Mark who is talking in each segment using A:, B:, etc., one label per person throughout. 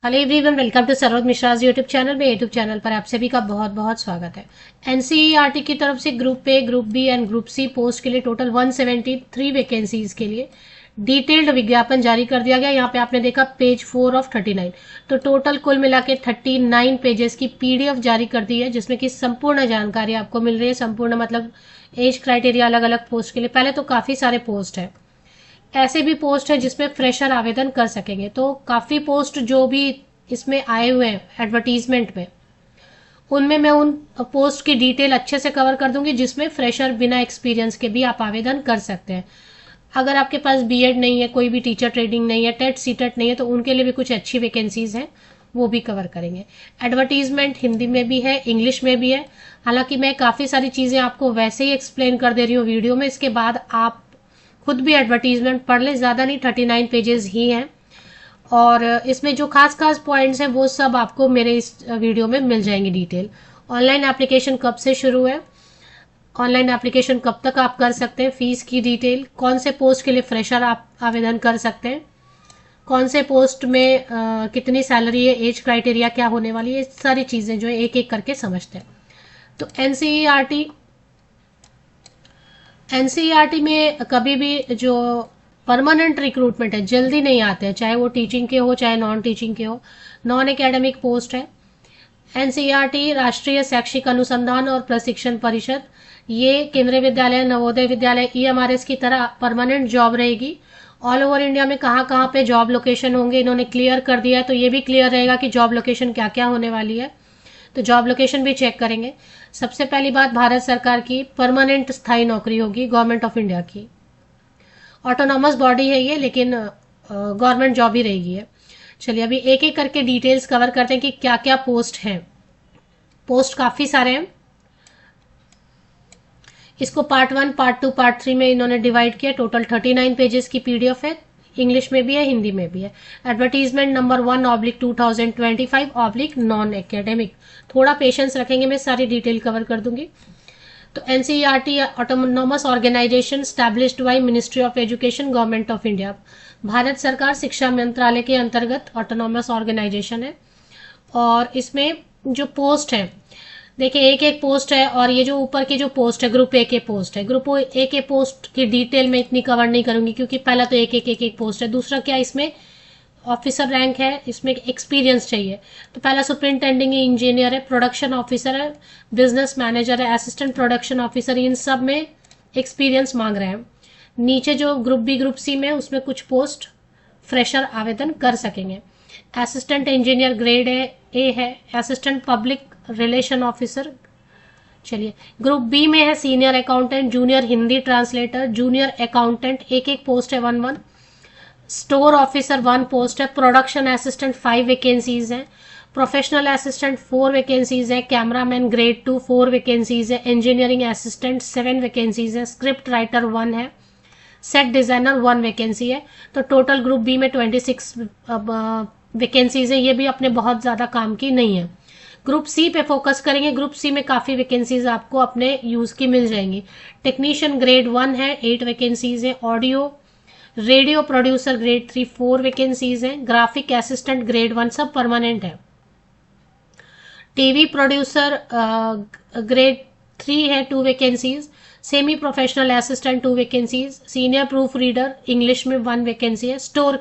A: Hello everyone, welcome to Saroj Mishra's YouTube channel में। YouTube channel पर आप सभी का बहुत बहुत स्वागत है। एनसीईआरटी की तरफ से group A, group B and group C post के लिए टोटल 173 वैकेंसीज के लिए डिटेल्ड विज्ञापन जारी कर दिया गया। यहाँ पे आपने देखा पेज 4 ऑफ 39। तो टोटल कुल मिला के 39 पेजेस की पीडीएफ जारी कर दी है, जिसमें कि संपूर्ण जानकारी आपको मिल रही है। संपूर्ण मतलब एज क्राइटेरिया अलग अलग पोस्ट के लिए। पहले तो काफी सारे पोस्ट है, ऐसे भी पोस्ट है जिसमें फ्रेशर आवेदन कर सकेंगे। तो काफी पोस्ट जो भी इसमें आए हुए हैं एडवर्टीजमेंट में, उनमें मैं उन पोस्ट की डिटेल अच्छे से कवर कर दूंगी जिसमें फ्रेशर बिना एक्सपीरियंस के भी आप आवेदन कर सकते हैं। अगर आपके पास बीएड नहीं है, कोई भी टीचर ट्रेनिंग नहीं है, टेट सीटेट नहीं है, तो उनके लिए भी कुछ अच्छी वैकेंसीज हैं, वो भी कवर करेंगे। एडवर्टीजमेंट हिंदी में भी है, इंग्लिश में भी है। हालांकि मैं काफी सारी चीजें आपको वैसे ही एक्सप्लेन कर दे रही हूँ वीडियो में, इसके बाद आप खुद भी एडवर्टीजमेंट पढ़ लें। ज्यादा नहीं, 39 पेजेस ही हैं और इसमें जो खास खास पॉइंट्स हैं वो सब आपको मेरे इस वीडियो में मिल जाएंगे डिटेल। ऑनलाइन एप्लीकेशन कब से शुरू है, ऑनलाइन एप्लीकेशन कब तक आप कर सकते हैं, फीस की डिटेल, कौन से पोस्ट के लिए फ्रेशर आप आवेदन कर सकते हैं, कौन से पोस्ट में कितनी सैलरी है, एज क्राइटेरिया क्या होने वाली है, ये सारी चीजें जो है एक एक करके समझते हैं। तो एनसीईआरटी में कभी भी जो परमानेंट रिक्रूटमेंट है जल्दी नहीं आते हैं, चाहे वो टीचिंग के हो चाहे नॉन टीचिंग के हो। नॉन एकेडमिक पोस्ट है। एनसीईआरटी राष्ट्रीय शैक्षिक अनुसंधान और प्रशिक्षण परिषद, ये केंद्रीय विद्यालय, नवोदय विद्यालय, ईएमआरएस की तरह परमानेंट जॉब रहेगी। ऑल ओवर इंडिया में कहाँ कहाँ पे जॉब लोकेशन होंगे इन्होंने क्लियर कर दिया है, तो ये भी क्लियर रहेगा कि जॉब लोकेशन क्या क्या होने वाली है। तो जॉब लोकेशन भी चेक करेंगे। सबसे पहली बात, भारत सरकार की परमानेंट स्थायी नौकरी होगी, गवर्नमेंट ऑफ इंडिया की। ऑटोनॉमस बॉडी है ये, लेकिन गवर्नमेंट जॉब ही रहेगी है। चलिए अभी एक एक करके डिटेल्स कवर करते हैं कि क्या क्या पोस्ट हैं। पोस्ट काफी सारे हैं, इसको पार्ट 1, पार्ट 2, पार्ट 3 में इन्होंने डिवाइड किया। टोटल 39 पेजेस की पीडीएफ है, इंग्लिश में भी है, हिंदी में भी है। Advertisement number 1/2025 non academic. थोड़ा पेशेंस रखेंगे, मैं सारी डिटेल कवर कर दूंगी। तो NCERT autonomous organisation established by ministry of education, government of India. Bharat सरकार शिक्षा मंत्रालय के अंतर्गत ऑटोनॉमस ऑर्गेनाइजेशन है। और इसमें जो पोस्ट है, देखिए एक एक पोस्ट है, और ये जो ऊपर की जो पोस्ट है ग्रुप ए के पोस्ट है। ग्रुप ए के पोस्ट की डिटेल में इतनी कवर नहीं करूंगी क्योंकि पहला तो एक पोस्ट है। दूसरा क्या, इसमें ऑफिसर रैंक है, इसमें एक्सपीरियंस चाहिए। तो पहला सुपरिंटेंडिंग इंजीनियर है, प्रोडक्शन ऑफिसर है, बिजनेस मैनेजर है, असिस्टेंट प्रोडक्शन ऑफिसर, इन सब में एक्सपीरियंस मांग रहे हैं। नीचे जो ग्रुप बी, ग्रुप सी में, उसमें कुछ पोस्ट फ्रेशर आवेदन कर सकेंगे। असिस्टेंट इंजीनियर ग्रेड ए है, असिस्टेंट पब्लिक रिलेशन ऑफिसर। चलिए ग्रुप बी में है senior accountant, junior Hindi translator, junior accountant, एक एक पोस्ट है 1-1। स्टोर ऑफिसर 1 पोस्ट है। प्रोडक्शन असिस्टेंट 5 वैकेंसीज हैं। प्रोफेशनल असिस्टेंट 4 वैकेंसीज है। कैमरामैन ग्रेड 2 4 वैकेंसीज है। इंजीनियरिंग असिस्टेंट 7 वैकेंसीज है। स्क्रिप्ट राइटर 1 है। सेट डिजाइनर 1 वैकेंसी है। तो टोटल ग्रुप बी में 26 वैकेंसीज है। ये भी अपने बहुत ज्यादा काम की नहीं है। ग्रुप सी पे फोकस करेंगे। ग्रुप सी में काफी वैकेंसीज आपको अपने यूज की मिल जाएंगी। टेक्नीशियन ग्रेड 1 है, 8 वैकेंसीज है। Audio radio producer grade 3 4 vacancies हैं। ग्राफिक असिस्टेंट ग्रेड 1 सब परमानेंट है। टीवी प्रोड्यूसर ग्रेड 3 है, 2 vacancies. Semi professional assistant 2 vacancies. Senior proof reader English में 1 वैकेंसी है। स्टोर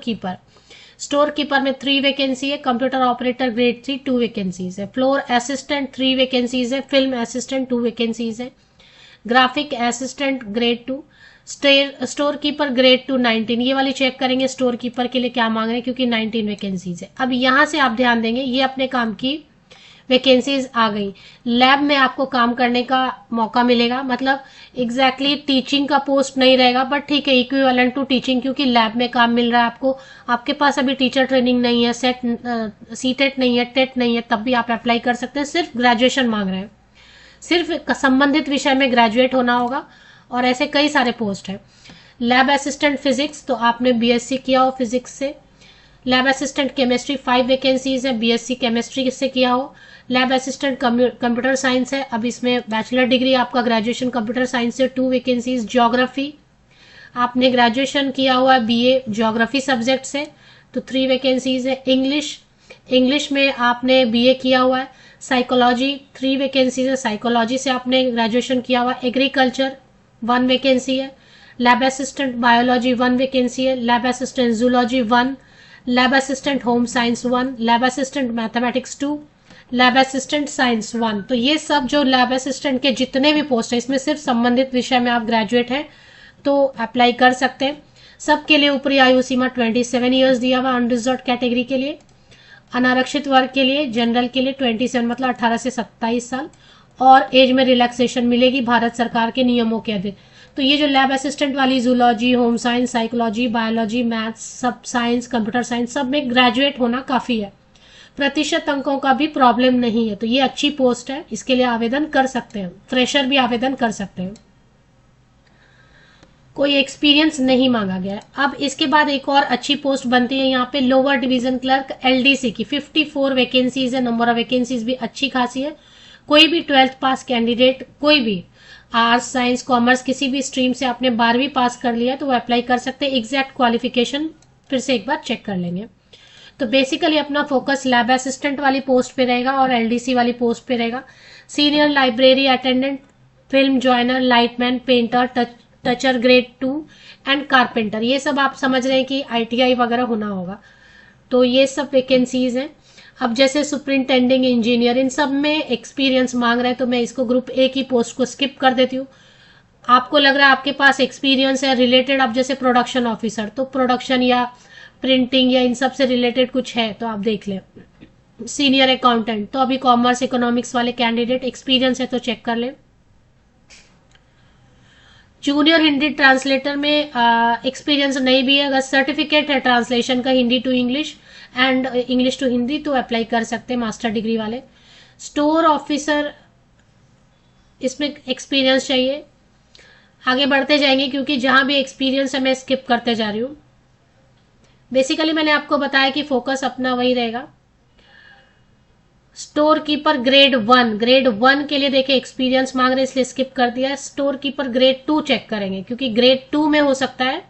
A: कीपर में 3 वैकेंसी है। कंप्यूटर ऑपरेटर ग्रेड 3 2 वैकेंसीज है। फ्लोर असिस्टेंट 3 वैकेंसीज है। फिल्म असिस्टेंट 2 वैकेंसीज है। Graphic assistant grade 2। Store keeper grade 2 19। ये वाली चेक करेंगे स्टोर कीपर के लिए क्या मांग रहे हैं, क्योंकि 19 वैकेंसीज है। अब यहां से आप ध्यान देंगे, ये अपने काम की वैकेंसीज आ गई। लैब में आपको काम करने का मौका मिलेगा, मतलब एग्जैक्टली टीचिंग का पोस्ट नहीं रहेगा, बट ठीक है इक्विवेलेंट टू टीचिंग, क्योंकि लैब में काम मिल रहा है आपको। आपके पास अभी टीचर ट्रेनिंग नहीं है, सीटेट नहीं है, टेट नहीं है, तब भी आप अप्लाई कर सकते हैं। सिर्फ ग्रेजुएशन मांग रहे हैं, सिर्फ संबंधित विषय में ग्रेजुएट होना होगा। और ऐसे कई सारे पोस्ट हैं। लैब असिस्टेंट फिजिक्स, तो आपने बीएससी किया हो फिजिक्स से। लैब असिस्टेंट केमिस्ट्री 5 वैकेंसीज है, बीएससी केमिस्ट्री से किया हो। लैब असिस्टेंट कंप्यूटर साइंस है, अब इसमें बैचलर डिग्री आपका ग्रेजुएशन कंप्यूटर साइंस से, 2 वैकेंसीज। ज्योग्राफी, आपने ग्रेजुएशन किया हुआ है बीए ज्योग्राफी सब्जेक्ट से, तो 3 वैकेंसीज है। इंग्लिश इंग्लिश में आपने बीए किया हुआ है, साइकोलॉजी 3 वैकेंसीज है, साइकोलॉजी से आपने ग्रेजुएशन किया हुआ है, एग्रीकल्चर 1 वैकेंसी है, लैब असिस्टेंट बायोलॉजी 1 वैकेंसी है, lab assistant zoology 1, lab assistant home science 1, lab assistant mathematics 2, lab assistant science 1। तो ये सब जो लैब असिस्टेंट के जितने भी पोस्ट है इसमें सिर्फ संबंधित विषय में आप ग्रेजुएट हैं तो अप्लाई कर सकते हैं। सबके लिए ऊपरी आयु सीमा 27 ईयर्स दिया हुआ अनरिजर्व्ड कैटेगरी के लिए, अनारक्षित वर्ग के लिए, जनरल के लिए 27 मतलब 18 से 27 साल, और एज में रिलैक्सेशन मिलेगी भारत सरकार के नियमों के अधीन। तो ये जो लैब असिस्टेंट वाली zoology, home science, psychology, biology, maths, सब साइंस, कंप्यूटर साइंस, सब में ग्रेजुएट होना काफी है, प्रतिशत अंकों का भी प्रॉब्लम नहीं है। तो ये अच्छी पोस्ट है, इसके लिए आवेदन कर सकते हैं, फ्रेशर भी आवेदन कर सकते हैं, कोई एक्सपीरियंस नहीं मांगा गया है। अब इसके बाद एक और अच्छी पोस्ट बनती है यहाँ पे लोअर डिवीजन क्लर्क एलडीसी की 54 वैकेंसीज है, नंबर ऑफ वैकेंसीज भी अच्छी खासी है। कोई भी 12th पास कैंडिडेट, कोई भी आर्ट्स, साइंस, कॉमर्स किसी भी स्ट्रीम से आपने 12वीं पास कर लिया है तो वो अप्लाई कर सकते हैं। एग्जैक्ट क्वालिफिकेशन फिर से एक बार चेक कर लेंगे। तो बेसिकली अपना फोकस लैब असिस्टेंट वाली पोस्ट पे रहेगा और एलडीसी वाली पोस्ट पे रहेगा। Senior library attendant, film joiner, lightman, painter, toucher grade 2 and carpenter, ये सब आप समझ रहे हैं कि आईटीआई वगैरह होना होगा। तो ये सब वैकेंसीज हैं। अब जैसे सुपरिंटेंडिंग इंजीनियर, इन सब में एक्सपीरियंस मांग रहे हैं तो मैं इसको ग्रुप ए की पोस्ट को स्किप कर देती हूँ। आपको लग रहा है आपके पास एक्सपीरियंस है रिलेटेड, अब जैसे प्रोडक्शन ऑफिसर, तो प्रोडक्शन या प्रिंटिंग या इन सब से रिलेटेड कुछ है तो आप देख लें। सीनियर अकाउंटेंट, तो अभी कॉमर्स इकोनॉमिक्स वाले कैंडिडेट एक्सपीरियंस है तो चेक कर लें। जूनियर हिंदी ट्रांसलेटर में एक्सपीरियंस नहीं भी है, अगर सर्टिफिकेट है ट्रांसलेशन का Hindi to English and English to Hindi तो अप्लाई कर सकते हैं मास्टर डिग्री वाले। स्टोर ऑफिसर, इसमें एक्सपीरियंस चाहिए। आगे बढ़ते जाएंगे क्योंकि जहां भी एक्सपीरियंस है मैं स्किप करते जा रही हूँ। बेसिकली मैंने आपको बताया कि फोकस अपना वही रहेगा। स्टोर कीपर ग्रेड 1 के लिए देखिए एक्सपीरियंस मांग रहे इसलिए स्किप कर दिया। स्टोर कीपर ग्रेड 2 चेक करेंगे क्योंकि ग्रेड 2 में हो सकता है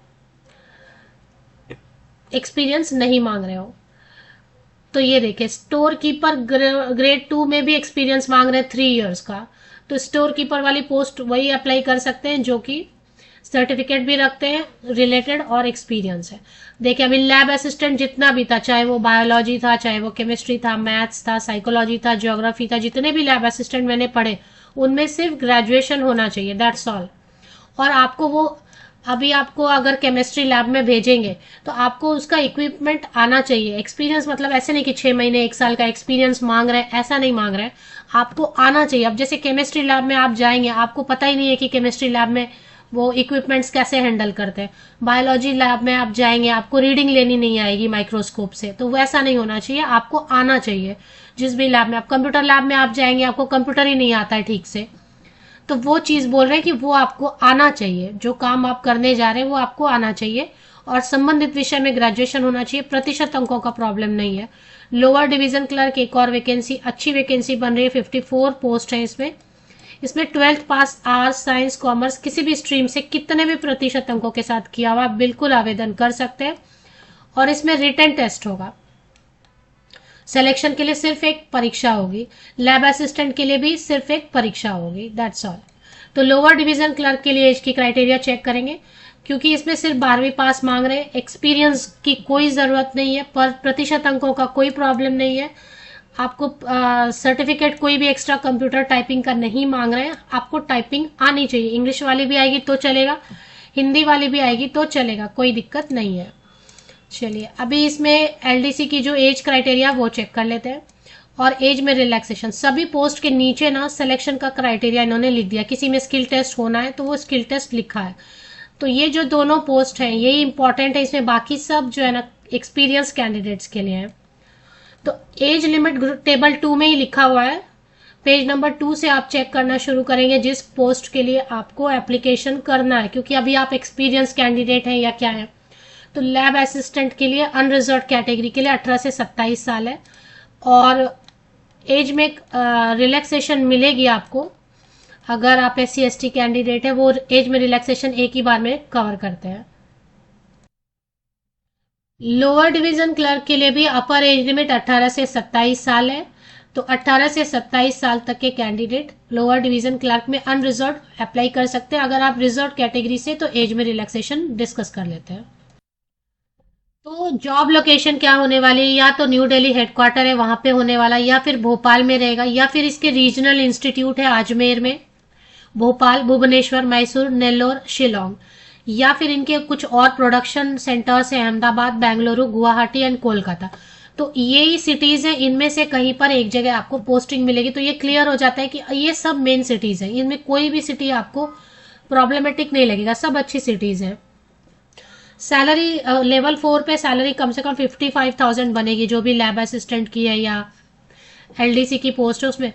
A: एक्सपीरियंस नहीं मांग रहे हो। तो ये देखिए स्टोर कीपर ग्रेड 2 में भी एक्सपीरियंस मांग रहे हैं 3 इयर्स का, तो स्टोर कीपर वाली पोस्ट वही अप्लाई कर सकते हैं जो कि सर्टिफिकेट भी रखते हैं रिलेटेड और एक्सपीरियंस है। देखिए अभी लैब असिस्टेंट जितना भी था, चाहे वो बायोलॉजी था, चाहे वो केमिस्ट्री था, मैथ्स था, साइकोलॉजी था, ज्योग्राफी था, जितने भी लैब असिस्टेंट मैंने पढ़े उनमें सिर्फ ग्रेजुएशन होना चाहिए, दैट्स ऑल। और आपको वो अभी आपको अगर केमिस्ट्री लैब में भेजेंगे तो आपको उसका इक्विपमेंट आना चाहिए। एक्सपीरियंस मतलब ऐसे नहीं कि 6 महीने 1 साल का एक्सपीरियंस मांग रहे हैं, ऐसा नहीं मांग रहे हैं, आपको आना चाहिए। अब जैसे केमिस्ट्री लैब में आप जाएंगे, आपको पता ही नहीं है कि केमिस्ट्री लैब में वो इक्विपमेंट्स कैसे हैंडल करते हैं। बायोलॉजी लैब में आप जाएंगे, आपको रीडिंग लेनी नहीं आएगी माइक्रोस्कोप से, तो वैसा नहीं होना चाहिए, आपको आना चाहिए। जिस भी लैब में आप, कंप्यूटर लैब में आप जाएंगे, आपको कंप्यूटर ही नहीं आता है ठीक से, तो वो चीज बोल रहे हैं कि वो आपको आना चाहिए, जो काम आप करने जा रहे हैं वो आपको आना चाहिए और संबंधित विषय में ग्रेजुएशन होना चाहिए। प्रतिशत अंकों का प्रॉब्लम नहीं है। लोअर डिवीजन क्लर्क एक और वैकेंसी, अच्छी वैकेंसी बन रही है, 54 पोस्ट है इसमें 12th पास आर्ट्स, साइंस, कॉमर्स किसी भी स्ट्रीम से कितने भी प्रतिशत अंकों के साथ किया हुआ बिल्कुल आवेदन कर सकते हैं। और इसमें रिटन टेस्ट होगा, सिलेक्शन के लिए सिर्फ एक परीक्षा होगी, लैब असिस्टेंट के लिए भी सिर्फ एक परीक्षा होगी, दैट्स ऑल। तो लोअर डिवीजन क्लर्क के लिए एज की क्राइटेरिया चेक करेंगे क्योंकि इसमें सिर्फ 12वीं पास मांग रहे हैं, एक्सपीरियंस की कोई जरूरत नहीं है, पर प्रतिशत अंकों का कोई प्रॉब्लम नहीं है। आपको सर्टिफिकेट कोई भी एक्स्ट्रा कंप्यूटर टाइपिंग का नहीं मांग रहे हैं, आपको टाइपिंग आनी चाहिए। इंग्लिश वाली भी आएगी तो चलेगा, हिंदी वाली भी आएगी तो चलेगा, कोई दिक्कत नहीं है। चलिए अभी इसमें एलडीसी की जो एज क्राइटेरिया वो चेक कर लेते हैं। और एज में रिलैक्सेशन, सभी पोस्ट के नीचे ना सिलेक्शन का क्राइटेरिया इन्होंने लिख दिया, किसी में स्किल टेस्ट होना है तो वो स्किल टेस्ट लिखा है। तो ये जो दोनों पोस्ट हैं यही इंपॉर्टेंट है, इसमें बाकी सब जो है ना एक्सपीरियंस कैंडिडेट्स के लिए है। तो एज लिमिट टेबल 2 में ही लिखा हुआ है, पेज नंबर 2 से आप चेक करना शुरू करेंगे जिस पोस्ट के लिए आपको एप्लीकेशन करना है, क्योंकि अभी आप एक्सपीरियंस कैंडिडेट हैं या क्या है। तो लैब असिस्टेंट के लिए अनरिजर्व्ड कैटेगरी के लिए 18 से 27 साल है और एज में रिलैक्सेशन मिलेगी आपको। अगर आप SC/ST कैंडिडेट है वो एज में रिलैक्सेशन एक ही बार में कवर करते हैं। लोअर डिवीजन क्लर्क के लिए भी अपर एज लिमिट 18 से 27 साल है। तो 18 से 27 साल तक के कैंडिडेट लोअर डिवीजन क्लर्क में अनरिजर्व अप्लाई कर सकते हैं। अगर आप रिजर्व कैटेगरी से तो एज में रिलैक्सेशन डिस्कस कर लेते हैं। तो जॉब लोकेशन क्या होने वाली है, या तो न्यू दिल्ली हेडक्वार्टर है वहां पे होने वाला, या फिर भोपाल में रहेगा, या फिर इसके रीजनल इंस्टीट्यूट है अजमेर में, भोपाल, भुवनेश्वर, मैसूर, नेल्लोर, शिलोंग, या फिर इनके कुछ और प्रोडक्शन सेंटर्स हैं अहमदाबाद, बेंगलुरु, गुवाहाटी एंड कोलकाता। तो ये ही सिटीज हैं, इनमें से कहीं पर एक जगह आपको पोस्टिंग मिलेगी। तो ये क्लियर हो जाता है कि ये सब मेन सिटीज हैं, इनमें कोई भी सिटी आपको प्रॉब्लमेटिक नहीं लगेगा, सब अच्छी सिटीज हैं। सैलरी लेवल 4 पे सैलरी कम से कम 55,000 बनेगी, जो भी लैब असिस्टेंट की है या एलडीसी की पोस्ट है उसमें।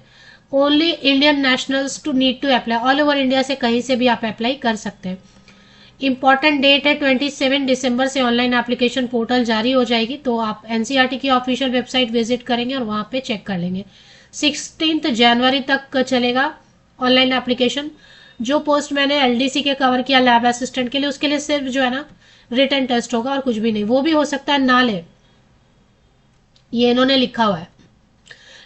A: Only Indian nationals to need to apply, all over India से कहीं से भी आप अप्लाई कर सकते हैं। इंपॉर्टेंट डेट है 27 दिसंबर से ऑनलाइन एप्लीकेशन पोर्टल जारी हो जाएगी। तो आप एनसीईआरटी की ऑफिशियल वेबसाइट विजिट करेंगे और वहां पे चेक कर लेंगे। 16 जनवरी तक चलेगा ऑनलाइन एप्लीकेशन। जो पोस्ट मैंने एलडीसी के कवर किया लैब असिस्टेंट के लिए, उसके लिए सिर्फ जो है ना रिटन टेस्ट होगा और कुछ भी नहीं। वो भी हो सकता है ना ले, ये इन्होंने लिखा हुआ है।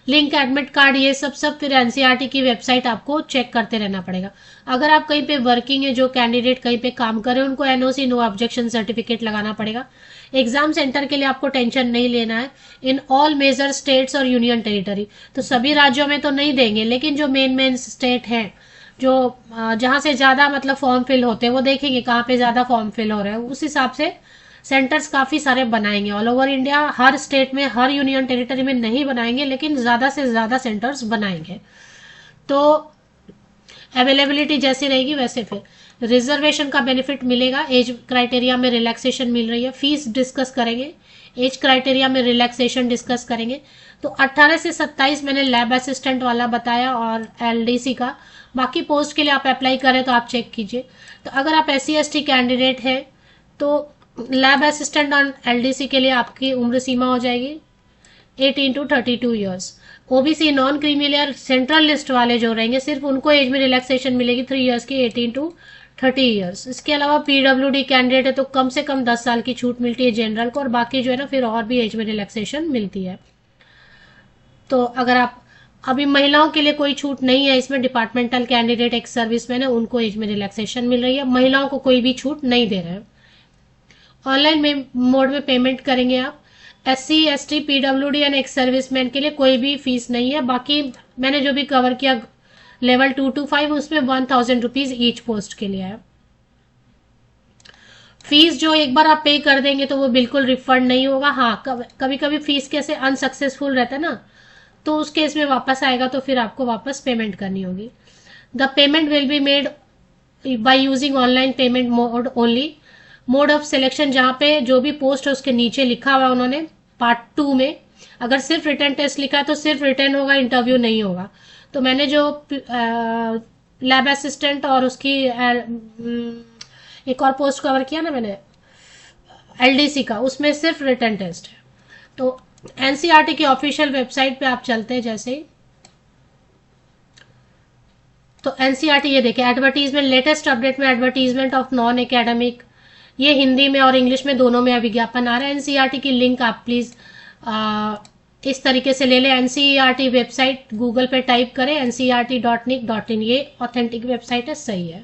A: लिंक, एडमिट कार्ड, ये सब फिर एनसीईआरटी की वेबसाइट आपको चेक करते रहना पड़ेगा। अगर आप कहीं पे वर्किंग है, जो कैंडिडेट कहीं पे काम कर रहे हैं, उनको एनओसी नो ऑब्जेक्शन सर्टिफिकेट लगाना पड़ेगा। एग्जाम सेंटर के लिए आपको टेंशन नहीं लेना है। इन ऑल मेजर स्टेट्स और यूनियन टेरिटरी, तो सभी राज्यों में तो नहीं देंगे, लेकिन जो मेन स्टेट हैं, जो जहां से ज्यादा मतलब फॉर्म फिल होते हैं, वो देखेंगे कहाँ पे ज्यादा फॉर्म फिल हो रहा है, उस हिसाब से सेंटर्स काफी सारे बनाएंगे। ऑल ओवर इंडिया हर स्टेट में, हर यूनियन टेरिटरी में नहीं बनाएंगे, लेकिन ज्यादा से ज्यादा सेंटर्स बनाएंगे। तो अवेलेबिलिटी जैसी रहेगी वैसे फिर रिजर्वेशन का बेनिफिट मिलेगा। एज क्राइटेरिया में रिलैक्सेशन मिल रही है। फीस डिस्कस करेंगे, एज क्राइटेरिया में रिलैक्सेशन डिस्कस करेंगे। तो 18 से 27 मैंने लैब असिस्टेंट वाला बताया और एलडीसी का। बाकी पोस्ट के लिए आप अप्लाई करें तो आप चेक कीजिए। तो अगर आप SC/ST कैंडिडेट हैं तो लैब असिस्टेंट और एलडीसी के लिए आपकी उम्र सीमा हो जाएगी 18 to 32 years. OBC, non creamy layer, central list वाले जो रहेंगे, सिर्फ उनको एज में रिलैक्सेशन मिलेगी 3 ईयर्स की, 18 to 30 ईयर्स। इसके अलावा पीडब्ल्यूडी कैंडिडेट है तो कम से कम 10 साल की छूट मिलती है जनरल को, और बाकी जो है ना फिर और भी एज में रिलैक्सेशन मिलती है। तो अगर आप अभी महिलाओं के लिए कोई छूट नहीं है इसमें, डिपार्टमेंटल कैंडिडेट, एक्स सर्विसमैन है, उनको एज में रिलैक्सेशन मिल रही है। महिलाओं को कोई भी छूट नहीं दे रहे हैं। ऑनलाइन में मोड में पेमेंट करेंगे आप। SC/ST, PWD and ex serviceman के लिए कोई भी फीस नहीं है। बाकी मैंने जो भी कवर किया लेवल 2 to 5, उसमें 1000 रुपीज ईच पोस्ट के लिए है। फीस जो एक बार आप पे कर देंगे तो वो बिल्कुल रिफंड नहीं होगा। हाँ, कभी कभी फीस कैसे अनसक्सेसफुल रहता है ना, तो उस केस में वापस आएगा, तो फिर आपको वापस पेमेंट करनी होगी। The payment will be made by using online payment mode only. Mode of selection, जहां पे जो भी पोस्ट है उसके नीचे लिखा हुआ है उन्होंने पार्ट 2 में, अगर सिर्फ रिटर्न टेस्ट लिखा है तो सिर्फ रिटर्न होगा, इंटरव्यू नहीं होगा। तो मैंने जो लैब असिस्टेंट और उसकी एक और पोस्ट कवर किया ना मैंने एलडीसी का, उसमें सिर्फ रिटर्न टेस्ट है। तो एनसीईआरटी की ऑफिशियल वेबसाइट पे आप चलते हैं जैसे ही, तो एनसीईआरटी ये देखिए एडवर्टीजमेंट, लेटेस्ट अपडेट में एडवर्टीजमेंट ऑफ नॉन एकेडमिक, ये हिंदी में और इंग्लिश में दोनों में विज्ञापन आ रहा है। एनसीईआरटी की लिंक आप प्लीज इस तरीके से ले लें। एनसीईआरटी वेबसाइट गूगल पे टाइप करें, ncert.nic.in, ये ऑथेंटिक वेबसाइट है, सही है।